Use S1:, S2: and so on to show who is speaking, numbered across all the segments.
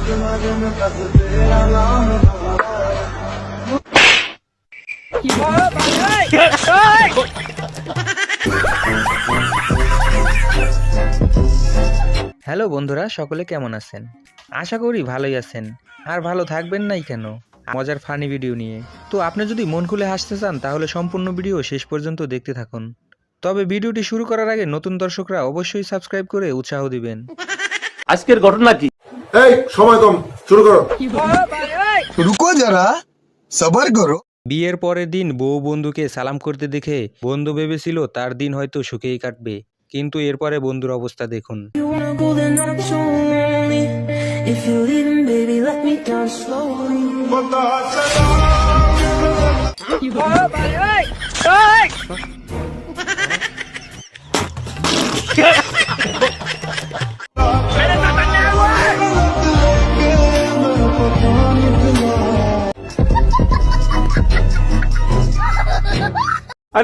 S1: Hello বন্ধুরা, সকলে কেমন আছেন? আশা করি ভালোই আছেন, আর ভালো থাকবেন নাই কেন মজার ফানি ভিডিও নিয়ে। তো আপনি যদি মন খুলে হাসতে চান তাহলে সম্পূর্ণ ভিডিও শেষ পর্যন্ত দেখতে থাকুন। তবে ভিডিওটি শুরু করার আগে নতুন দর্শকরা অবশ্যই সাবস্ক্রাইব করে উৎসাহ দিবেন।
S2: আজকের ঘটনা কি?
S3: এই সময় কম, শুরু করো।
S4: রুকো যারা, সবার করো।
S1: বিয়ের পরের দিন বউ বন্ধুকে সালাম করতে দেখে বন্ধু ভেবেছিল তার দিন হয়তো সুখেই কাটবে, কিন্তু এরপরে বন্ধুর অবস্থা দেখুন।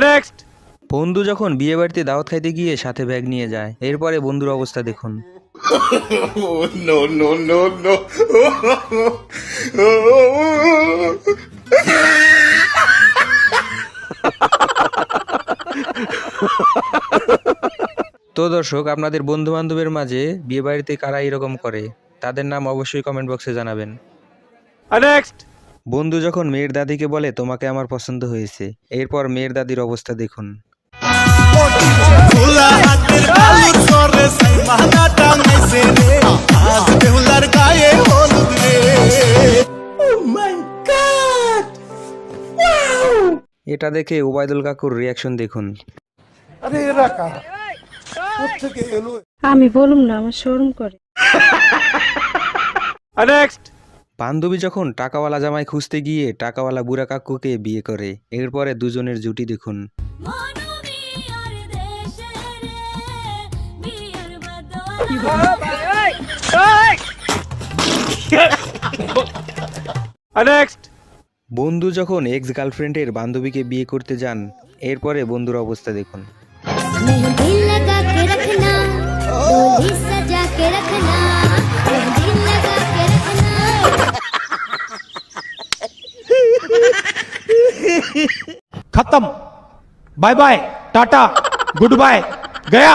S2: নেক্সট।
S1: বন্ধু যখন বিয়ে বাড়িতে দাওয়াত খাইতে গিয়ে সাথে ব্যাগ নিয়ে যায়, এরপরে বন্ধুর অবস্থা দেখুন।
S3: No no no no.
S1: তো দর্শক, আপনাদের বন্ধু বান্ধবের মাঝে বিয়ে বাড়িতে কারা এরকম করে তাদের নাম অবশ্যই কমেন্ট বক্সে জানাবেন।
S2: নেক্সট।
S1: বন্ধু যখন মেয়ের দাদিকে বলে তোমাকে আমার পছন্দ হয়েছে, এরপর মেয়ের দাদির অবস্থা দেখুন। এটা দেখে ওবায়দুল কাকুর রিয়াকশন দেখুন।
S5: আমি বলুম না, আমার শরম করে।
S2: নেক্সট।
S1: বান্ধবী যখন টাকাওয়ালা জামাই খুঁজতে গিয়ে টাকাওয়ালা বুড়া কাকুকে বিয়ে করে, এরপরে দুজনের জুটি দেখুন।
S2: নেক্সট।
S1: বন্ধু যখন এক্স গার্লফ্রেন্ডের বান্ধবীকে বিয়ে করতে যান, এরপরে বন্ধুর অবস্থা দেখুন।
S6: मेहंदी लगा के रखना, डोली सजा के रखना, मेहंदी लगा के रखना।
S2: खत्म। Bye bye, tata, good bye, गया।